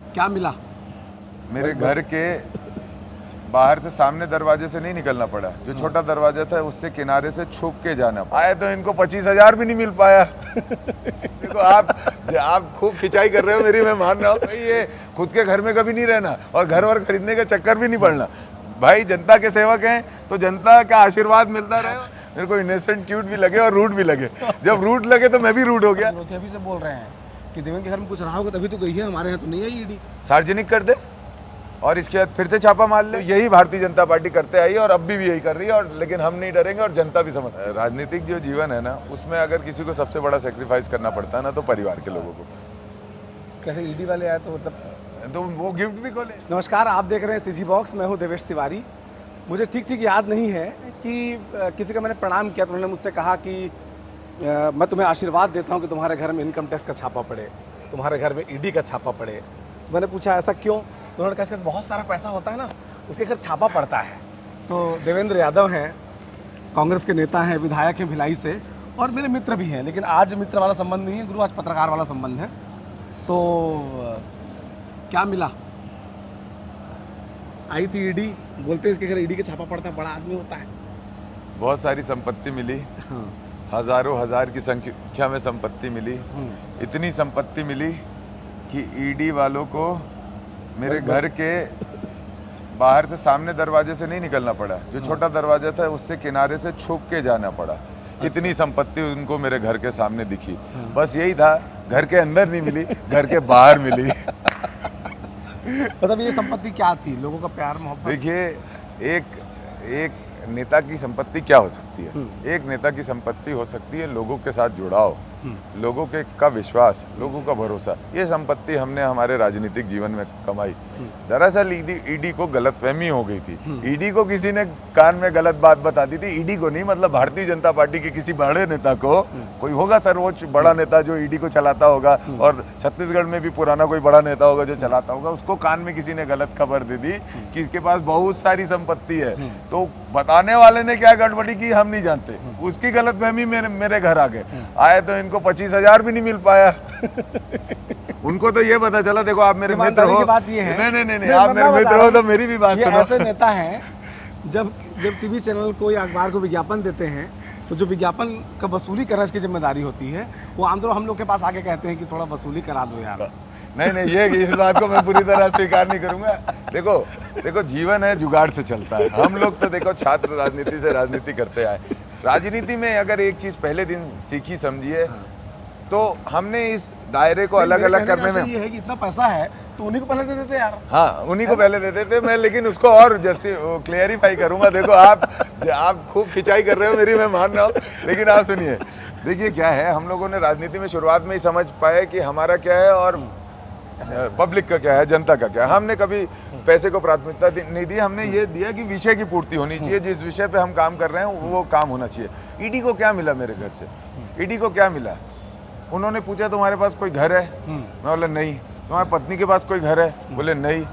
क्या मिला? मेरे घर के बाहर से सामने दरवाजे से नहीं निकलना पड़ा, जो छोटा दरवाजा था उससे किनारे से छुप के जाना आए तो इनको 25,000 भी नहीं मिल पाया। देखो आप खूब खिंचाई कर रहे हो मेरी, मैं मान रहा हूँ भाई, ये खुद के घर में कभी नहीं रहना और घर वर खरीदने का चक्कर भी नहीं पड़ना। भाई जनता के सेवक हैं तो जनता का आशीर्वाद मिलता रहे। मेरे को इनोसेंट क्यूट भी लगे और रूड भी लगे, जब रूड लगे तो मैं भी रूड हो गया। अभी से बोल रहे हैं कि देवेंद्र के घर में कुछ रहा होगा तभी तो गई है, हमारे यहाँ तो नहीं आई ईडी। सार्वजनिक कर दे और इसके बाद फिर से छापा मार ले। यही भारतीय जनता पार्टी करते आई और अब भी यही कर रही है, और लेकिन हम नहीं डरेंगे और जनता भी समझ। राजनीतिक जो जीवन है ना, उसमें अगर किसी को सबसे बड़ा सेक्रीफाइस करना पड़ता है ना, तो परिवार के लोगों को। कैसे ईडी वाले आए तो मतलब तो वो गिफ्ट भी खोले। नमस्कार, आप देख रहे हैं सीजी बॉक्स। मैं हूं देवेश तिवारी। मुझे ठीक याद नहीं है कि किसी का मैंने प्रणाम किया तो उन्होंने मुझसे कहा कि मैं तुम्हें आशीर्वाद देता हूं कि तुम्हारे घर में इनकम टैक्स का छापा पड़े, तुम्हारे घर में ईडी का छापा पड़े। तो मैंने पूछा ऐसा क्यों? तो उन्होंने कहा बहुत सारा पैसा होता है ना, उसके घर छापा पड़ता है। तो देवेंद्र यादव हैं, कांग्रेस के नेता हैं, विधायक हैं भिलाई से, और मेरे मित्र भी हैं। लेकिन आज मित्र वाला संबंध नहीं है गुरु, आज पत्रकार वाला संबंध है। तो क्या मिला? आई थी ईडी, बोलते हैं इसके घर ईडी का छापा पड़ता है, बड़ा आदमी होता है। बहुत सारी संपत्ति मिली, हजारों हजार की संख्या में संपत्ति मिली। इतनी संपत्ति मिली कि ईडी वालों को मेरे घर के बाहर से सामने दरवाजे से नहीं निकलना पड़ा, जो छोटा दरवाजा था उससे किनारे से छुप के जाना पड़ा। इतनी संपत्ति उनको मेरे घर के सामने दिखी। बस यही था, घर के अंदर नहीं मिली, घर के बाहर मिली। मतलब ये संपत्ति क्या थी? लोगों का प्यार मोहब्बत? देखिए, एक नेता की संपत्ति क्या हो सकती है? एक नेता की संपत्ति हो सकती है लोगों के साथ जुड़ाव, लोगों के का विश्वास, लोगों का भरोसा। ये संपत्ति हमने हमारे राजनीतिक जीवन में कमाई। दरअसल ईडी को गलतफहमी हो गई थी। ईडी को किसी ने कान में गलत बात बता दी थी। ईडी को नहीं, मतलब भारतीय जनता पार्टी के किसी बड़े नेता को, कोई होगा सर्वोच्च बड़ा नेता जो ईडी को चलाता होगा, और छत्तीसगढ़ में भी पुराना कोई बड़ा नेता होगा जो चलाता होगा, उसको कान में किसी ने गलत खबर दे दी कि इसके पास बहुत सारी संपत्ति है। तो बताने वाले ने क्या गड़बड़ी की हम नहीं जानते, उसकी गलतफहमी मेरे घर आ गए। आए तो इनको 25,000 भी नहीं मिल पाया। उनको तो ये पता चला, देखो आप मेरे मित्र हो। बात ये है, नहीं, आप मेरे मित्र हो तो मेरी भी बात सुनो। ऐसे नेता हैं जब टीवी चैनल को या अखबार को विज्ञापन देते हैं तो जो विज्ञापन का वसूली करना इसकी जिम्मेदारी होती है। वो आमतौर हम लोग के पास आके कहते हैं कि थोड़ा वसूली करा दो यार। नहीं, ये इस बात को मैं पूरी तरह स्वीकार नहीं करूंगा। देखो जीवन है, जुगाड़ से चलता है। हम लोग तो देखो छात्र राजनीति से राजनीति करते आए। राजनीति में अगर एक चीज पहले दिन सीखी समझिए, तो हमने इस दायरे को अलग अलग करने में, ये है कि इतना पैसा है तो उन्हीं को पहले दे देते यार। हाँ, उन्हीं को पहले दे देते। मैं लेकिन उसको और क्लियरिफाई करूंगा। देखो आप खूब खिंचाई कर रहे हो मेरी, मैं मान रहा हूँ, लेकिन आप सुनिए। देखिए क्या है, हम लोगों ने राजनीति में शुरुआत में ही समझ पाए कि हमारा क्या है और पब्लिक का क्या है, जनता का क्या है। हमने कभी पैसे को प्राथमिकता नहीं दी। हमने ये दिया कि विषय की पूर्ति होनी चाहिए, जिस विषय पे हम काम कर रहे हैं वो काम होना चाहिए। ईडी को क्या मिला मेरे घर से? ईडी को क्या मिला? उन्होंने पूछा तुम्हारे पास कोई घर है? मैं बोला नहीं। तुम्हारी पत्नी के पास कोई घर है? बोले नहीं।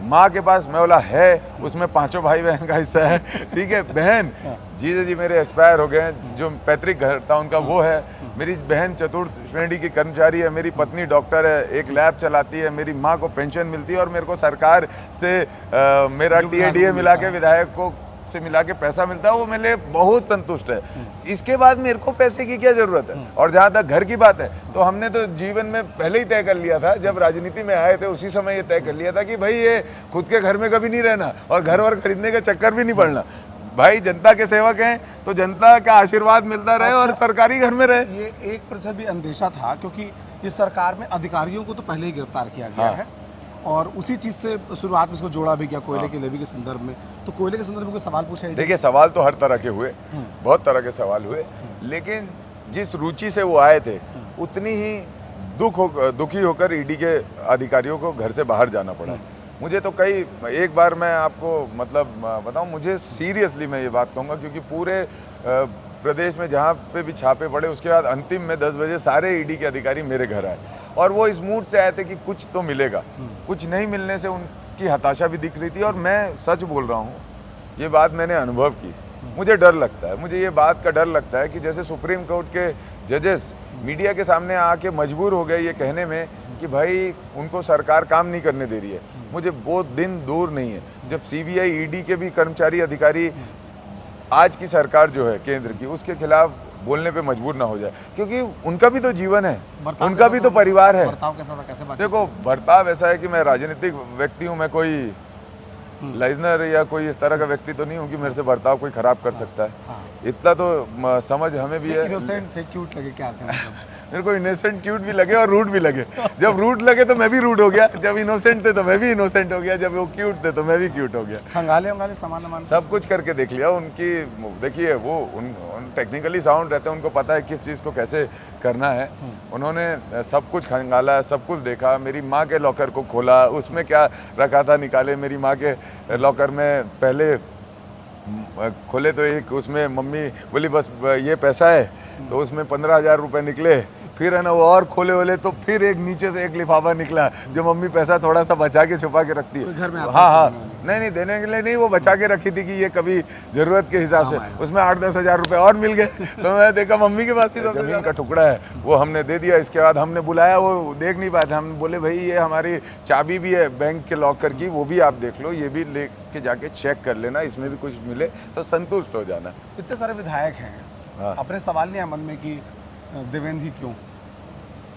माँ के पास? मैं बोला है, उसमें 5 भाई बहन का हिस्सा है। ठीक है, बहन जीजा जी मेरे एक्सपायर हो गए हैं, जो पैतृक घर था उनका वो है। मेरी बहन 4th श्रेणी की कर्मचारी है, मेरी पत्नी डॉक्टर है, एक लैब चलाती है, मेरी माँ को पेंशन मिलती है, और मेरे को सरकार से मेरा TADA मिला के विधायक को से मिला के पैसा मिलता है, वो मेरे लिए बहुत संतुष्ट है। इसके बाद मेरे को पैसे की क्या जरूरत है? और जहाँ तक घर की बात है, तो हमने तो जीवन में पहले ही तय कर लिया था, जब राजनीति में आए थे उसी समय ये तय कर लिया था कि भाई ये खुद के घर में कभी नहीं रहना और घर वर खरीदने का चक्कर भी नहीं पड़ना। भाई जनता के सेवक हैं तो जनता का आशीर्वाद मिलता रहे और सरकारी घर में रहे। ये 1% भी अंदेशा था, क्योंकि इस सरकार में अधिकारियों को तो पहले ही गिरफ्तार किया गया है, और उसी चीज़ से शुरुआत में इसको जोड़ा भी गया कोयले के लेवी के संदर्भ में। तो कोयले के संदर्भ में कोई सवाल पूछा? देखिए, सवाल तो हर तरह के हुए, बहुत तरह के सवाल हुए, लेकिन जिस रुचि से वो आए थे उतनी ही दुखी होकर ईडी के अधिकारियों को घर से बाहर जाना पड़ा। मुझे तो एक बार मैं आपको मतलब बताऊं, मुझे सीरियसली मैं ये बात कहूँगा, क्योंकि पूरे प्रदेश में जहाँ पे भी छापे पड़े, उसके बाद अंतिम में 10 बजे सारे ईडी के अधिकारी मेरे घर आए, और वो इस मूड से आए थे कि कुछ तो मिलेगा। कुछ नहीं मिलने से उनकी हताशा भी दिख रही थी, और मैं सच बोल रहा हूँ, ये बात मैंने अनुभव की। मुझे डर लगता है, मुझे ये बात का डर लगता है कि जैसे सुप्रीम कोर्ट के जजेस मीडिया के सामने आके मजबूर हो गए ये कहने में कि कि भाई उनको सरकार काम नहीं करने दे रही है। मुझे वो दिन दूर नहीं है जब सीबीआई ईडी के भी कर्मचारी अधिकारी आज की सरकार जो है केंद्र की उसके खिलाफ बोलने पे मजबूर ना हो जाए, क्योंकि उनका भी तो जीवन है, उनका भी तो परिवार है। बर्ताव कैसा था, कैसे बात? देखो बर्ताव ऐसा है कि मैं राजनीतिक व्यक्ति हूँ, मैं कोई लाइजनर या कोई इस तरह का व्यक्ति तो नहीं हूँ कि मेरे से बर्ताव कोई खराब कर सकता है। इतना तो समझ हमें भी है। इनोसेंट थे, क्यूट लगे, क्या थे मतलब? मेरे को इनोसेंट क्यूट भी लगे और रूड भी लगे। जब रूड लगे तो मैं भी रूड हो गया, जब इनोसेंट थे तो मैं भी इनोसेंट हो गया, जब वो क्यूट थे तो मैं भी क्यूट हो गया। खंगाले सामान सब कुछ करके देख लिया उनकी। देखिए वो उन टेक्निकली साउंड रहते हैं, उनको पता है किस चीज़ को कैसे करना है। उन्होंने सब कुछ खंगाला, सब कुछ देखा। मेरी माँ के लॉकर को खोला, उसमें क्या रखा था निकाले। मेरी माँ के लॉकर में पहले खोले तो एक उसमें मम्मी बोली बस ये पैसा है, तो उसमें 15,000 रुपये निकले। फिर है ना वो और खोले वोले तो फिर एक नीचे से एक लिफाफा निकला जो मम्मी पैसा थोड़ा सा बचा के छुपा के रखती है घर में। हाँ, नहीं देने के लिए नहीं, वो बचा के रखी थी कि ये कभी जरूरत के हिसाब से। उसमें 8-10 हज़ार रुपये और मिल गए। तो मैं देखा मम्मी के पास ही जमीन का टुकड़ा है, वो हमने दे दिया। इसके बाद हमने बुलाया, वो देख नहीं पाया था। हम बोले भाई ये हमारी चाबी भी है बैंक के लॉकर की, वो भी आप देख लो, ये भी ले के जाके चेक कर लेना, इसमें भी कुछ मिले तो संतुष्ट हो जाना। इतने सारे विधायक हैं, अपने सवाल नहीं है मन में कि देवेंद्र ही क्यों?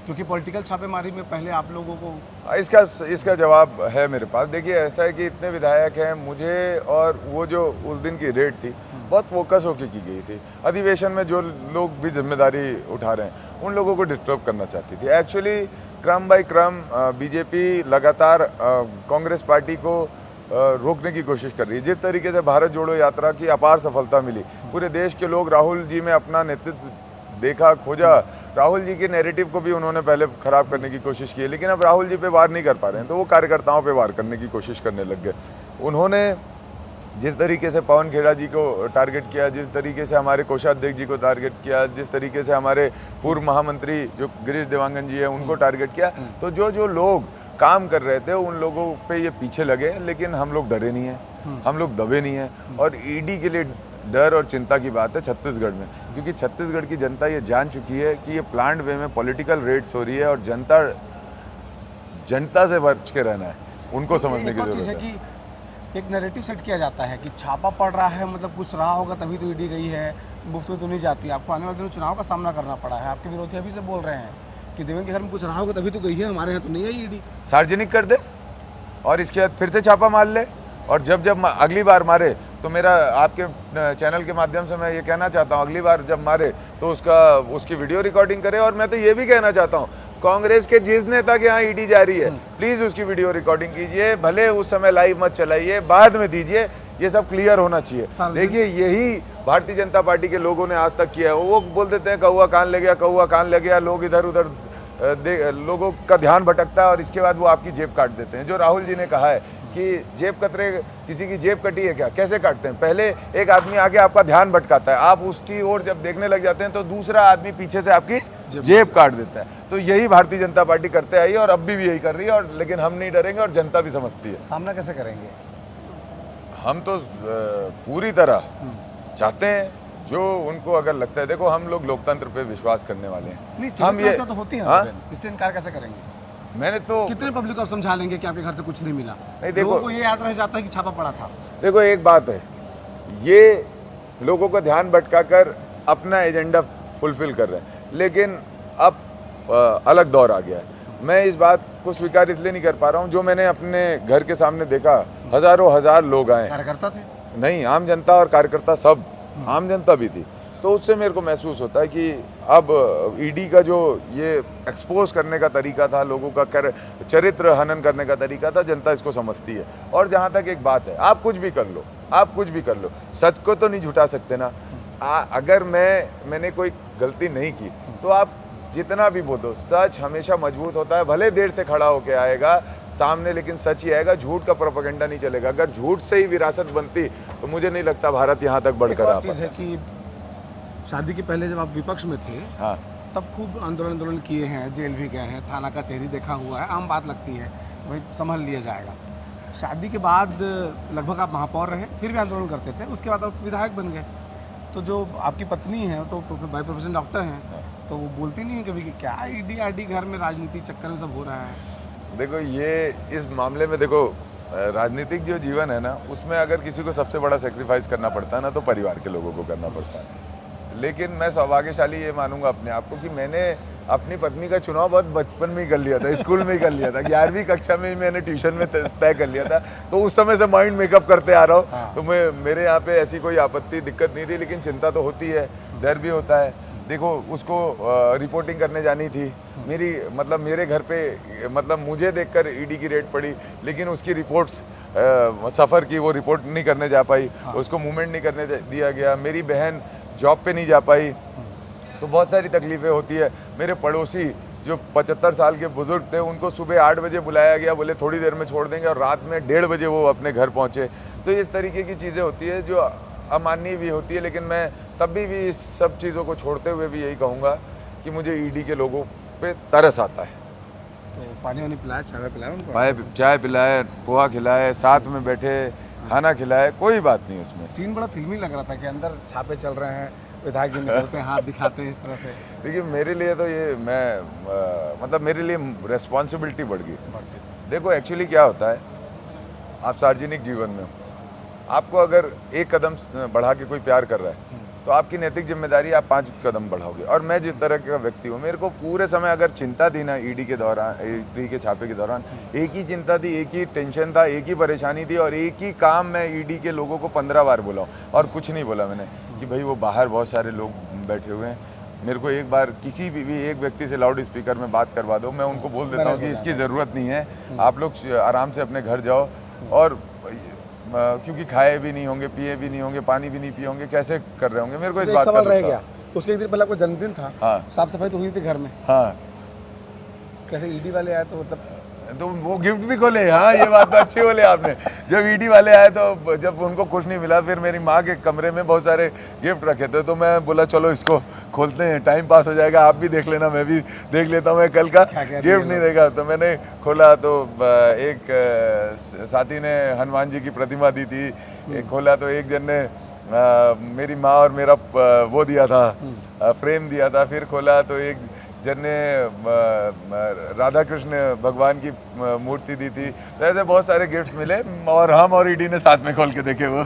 क्योंकि पॉलिटिकल छापेमारी में पहले आप लोगों को इसका जवाब है मेरे पास। देखिए ऐसा है कि इतने विधायक हैं, मुझे और वो जो उस दिन की रेड थी बहुत फोकस होकर की गई थी। अधिवेशन में जो लोग भी जिम्मेदारी उठा रहे हैं उन लोगों को डिस्टर्ब करना चाहती थी। एक्चुअली क्रम बाय क्रम बीजेपी लगातार कांग्रेस पार्टी को रोकने की कोशिश कर रही है। जिस तरीके से भारत जोड़ो यात्रा की अपार सफलता मिली, पूरे देश के लोग राहुल जी में अपना नेतृत्व देखा, खोजा। राहुल जी के नैरेटिव को भी उन्होंने पहले खराब करने की कोशिश की है, लेकिन अब राहुल जी पे वार नहीं कर पा रहे हैं, तो वो कार्यकर्ताओं पे वार करने की कोशिश करने लग गए। उन्होंने जिस तरीके से पवन खेड़ा जी को टारगेट किया, जिस तरीके से हमारे कोषाध्यक्ष जी को टारगेट किया, जिस तरीके से हमारे पूर्व महामंत्री जो गिरीश देवांगन जी है उनको टारगेट किया, तो जो लोग काम कर रहे थे उन लोगों पे ये पीछे लगे। लेकिन हम लोग डरे नहीं हैं, हम लोग दबे नहीं हैं। और ईडी के लिए डर और चिंता की बात है छत्तीसगढ़ में, क्योंकि छत्तीसगढ़ की जनता ये जान चुकी है कि ये प्लान्ड वे में पॉलिटिकल रेड्स हो रही है और जनता से बच के रहना है, उनको समझने की जरूरत है कि एक नैरेटिव सेट किया जाता है कि छापा पड़ रहा है, मतलब कुछ रहा होगा तभी तो ईडी गई है, मुफ्त में तो नहीं जाती। आपको आने वाले दिनों चुनाव का सामना करना पड़ा है, आपके विरोधी अभी से बोल रहे हैं कि देवेंद्र के घर में कुछ रहा होगा तभी तो गई है, हमारे यहाँ तो नहीं है ईडी। सार्वजनिक कर दे और इसके बाद फिर से छापा मार ले, और जब अगली बार मारे तो मेरा आपके चैनल के माध्यम से मैं ये कहना चाहता हूँ, अगली बार जब मारे तो उसकी वीडियो रिकॉर्डिंग करे। और मैं तो ये भी कहना चाहता हूँ कांग्रेस के जिस नेता के यहाँ ईडी जारी है प्लीज उसकी वीडियो रिकॉर्डिंग कीजिए, भले उस समय लाइव मत चलाइए, बाद में दीजिए, ये सब क्लियर होना चाहिए। देखिए यही भारतीय जनता पार्टी के लोगों ने आज तक किया है। वो बोल देते हैं कौआ कान ले गया, कौआ कान ले गया, लोग इधर उधर लोगों का ध्यान भटकता है और इसके बाद वो आपकी जेब काट देते हैं। जो राहुल जी ने कहा है कि जेब कतरे, किसी की जेब कटी है क्या, कैसे काटते हैं? पहले एक आदमी आके आपका ध्यान भटकाता है, आप उसकी ओर जब देखने लग जाते हैं तो दूसरा आदमी पीछे से आपकी जेब काट देता है। तो यही भारतीय जनता पार्टी करते आई और अब भी यही कर रही है, और लेकिन हम नहीं डरेंगे और जनता भी समझती है। सामना कैसे करेंगे? हम तो पूरी तरह चाहते हैं जो उनको अगर लगता है। देखो हम लोग लोकतंत्र पे विश्वास करने वाले हैं, हम ये तो होती है, इससे इनकार कैसे करेंगे? मैंने तो कितने पब्लिक को आप समझा लेंगे कि आपके घर से कुछ नहीं मिला? नहीं, देखो लोगों को ये याद रह जाता है कि छापा पड़ा था। देखो एक बात है, ये लोगों का ध्यान भटकाकर अपना एजेंडा फुलफिल कर रहे हैं, लेकिन अब अलग दौर आ गया है। मैं इस बात को स्वीकार इसलिए नहीं कर पा रहा हूँ, जो मैंने अपने घर के सामने देखा, हजारों हजार लोग आए, कार्यकर्ता थे नहीं, आम जनता और कार्यकर्ता सब, आम जनता भी थी। तो उससे मेरे को महसूस होता है कि अब ईडी का जो ये एक्सपोज करने का तरीका था, लोगों का चरित्र हनन करने का तरीका था, जनता इसको समझती है। और जहाँ तक एक बात है, आप कुछ भी कर लो, आप कुछ भी कर लो, सच को तो नहीं झुठा सकते ना। अगर मैंने कोई गलती नहीं की तो आप जितना भी बोलो, सच हमेशा मजबूत होता है, भले देर से खड़ा होके आएगा सामने, लेकिन सच ही आएगा, झूठ का प्रोपेगेंडा नहीं चलेगा। अगर झूठ से ही विरासत बनती तो मुझे नहीं लगता भारत यहाँ तक बढ़कर आ पाता। चीज़ है कि शादी के पहले जब आप विपक्ष में थे, हाँ, तब खूब आंदोलन किए हैं, जेल भी गए हैं, थाना का चेहरी देखा हुआ है, आम बात लगती है, भाई संभल लिया जाएगा। शादी के बाद लगभग आप महापौर रहे, फिर भी आंदोलन करते थे, उसके बाद आप विधायक बन गए, तो जो आपकी पत्नी है तो बाय प्रोफेशन डॉक्टर हैं, तो वो बोलती नहीं है कभी कि क्या ईडी आडी घर में राजनीति चक्कर में सब हो रहा है? देखो ये इस मामले में देखो राजनीतिक जो जीवन है ना, उसमें अगर किसी को सबसे बड़ा सेक्रीफाइस करना पड़ता है ना, तो परिवार के लोगों को करना पड़ता है। लेकिन मैं सौभाग्यशाली ये मानूंगा अपने आप को कि मैंने अपनी पत्नी का चुनाव बहुत बचपन में ही कर लिया था, स्कूल में ही कर लिया था। 11वीं कक्षा में ही मैंने ट्यूशन में तय कर लिया था, तो उस समय से माइंड मेकअप करते आ रहा हूँ। हाँ। तो मेरे यहाँ पे ऐसी कोई आपत्ति दिक्कत नहीं रही, लेकिन चिंता तो होती है, डर भी होता है। देखो उसको रिपोर्टिंग करने जानी थी, मेरे घर पे मुझे देखकर ईडी की रेड पड़ी, लेकिन उसकी रिपोर्ट्स सफ़र की वो रिपोर्ट नहीं करने जा पाई। हाँ। उसको मूवमेंट नहीं करने दिया गया। मेरी बहन जॉब पे नहीं जा पाई। तो बहुत सारी तकलीफ़ें होती है। मेरे पड़ोसी जो 75 साल के बुज़ुर्ग थे, उनको सुबह 8 बजे बुलाया गया, बोले थोड़ी देर में छोड़ देंगे, और रात में 1:30 बजे वो अपने घर पहुँचे। तो इस तरीके की चीज़ें होती है जो अमानवीय भी होती है, लेकिन मैं तब भी इस सब चीज़ों को छोड़ते हुए भी यही कहूँगा कि मुझे ईडी के लोगों पे तरस आता है। तो पानी वानी पिलाया, चाय पिलाया उनको? चाय पिलाए, पोहा खिलाए, साथ में बैठे, खाना खिलाए, कोई बात नहीं उसमें। सीन बड़ा फिल्मी लग रहा था कि अंदर छापे चल रहे हैं, विधायक जी निकलते हैं, हाथ दिखाते हैं इस तरह से। देखिए मेरे लिए तो ये मेरे लिए रेस्पॉन्सिबिलिटी बढ़ गई। देखो एक्चुअली क्या होता है, आप सार्वजनिक जीवन में हो, आपको अगर एक कदम बढ़ा के कोई प्यार कर रहा है, तो आपकी नैतिक जिम्मेदारी आप 5 कदम बढ़ाओगे। और मैं जिस तरह का व्यक्ति हूँ, मेरे को पूरे समय अगर चिंता थी ना ईडी के दौरान, ईडी के छापे के दौरान, एक ही चिंता थी, एक ही टेंशन था, एक ही परेशानी थी, और एक ही काम मैं ईडी के लोगों को 15 बार बोला हूँ, और कुछ नहीं बोला मैंने कि भाई वो बाहर बहुत सारे लोग बैठे हुए हैं, मेरे को एक बार किसी भी एक व्यक्ति से लाउड स्पीकर में बात करवा दो, मैं उनको बोल देता हूँ कि इसकी ज़रूरत नहीं है, आप लोग आराम से अपने घर जाओ। और क्योंकि खाए भी नहीं होंगे, पिए भी नहीं होंगे, पानी भी नहीं पिए होंगे, कैसे कर रहे होंगे, मेरे को इस बात का सवाल रह गया। उसके एक दिन पहले आपका जन्मदिन था, हाँ। साफ सफाई तो हुई थी घर में, हाँ, कैसे ईडी वाले आए तो मतलब तो वो गिफ्ट भी खोले। हाँ, ये बात तो अच्छी बोले आपने। जब ईडी वाले आए तो जब उनको कुछ नहीं मिला, फिर मेरी माँ के कमरे में बहुत सारे गिफ्ट रखे थे, तो मैं बोला चलो इसको खोलते हैं, टाइम पास हो जाएगा, आप भी देख लेना, मैं भी देख लेता हूँ, मैं कल का गिफ्ट नहीं देगा। तो मैंने खोला तो एक साथी ने हनुमान जी की प्रतिमा दी थी, एक खोला तो एक जन ने मेरी माँ और मेरा वो दिया था, फ्रेम दिया था। फिर खोला तो एक जन ने राधा कृष्ण भगवान की मूर्ति दी थी। तो ऐसे बहुत सारे गिफ्ट मिले, और हम और ईडी ने साथ में खोल के देखे वो।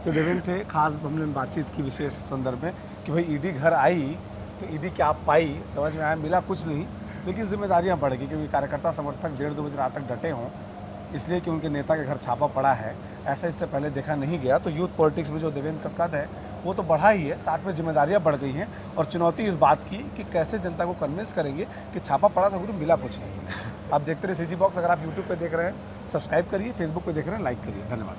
तो देवेंद्र थे, खास हमने बातचीत की विशेष संदर्भ में कि भाई ईडी घर आई तो ईडी क्या पाई, समझ में आया, मिला कुछ नहीं, लेकिन जिम्मेदारियां बढ़ गई, क्योंकि कार्यकर्ता समर्थक 1:30-2 बजे रात तक डटे हों, इसलिए कि उनके नेता के घर छापा पड़ा है, ऐसा इससे पहले देखा नहीं गया। तो यूथ पॉलिटिक्स में जो देवेंद्र का कद है वो तो बढ़ा ही है, साथ में जिम्मेदारियां बढ़ गई हैं, और चुनौती इस बात की कि कैसे जनता को कन्विंस करेंगे कि छापा पड़ा था गुरु, मिला कुछ नहीं। आप देखते रहिए सीजी बॉक्स। अगर आप यूट्यूब पे देख रहे हैं सब्सक्राइब करिए, फेसबुक पे देख रहे हैं लाइक करिए। धन्यवाद।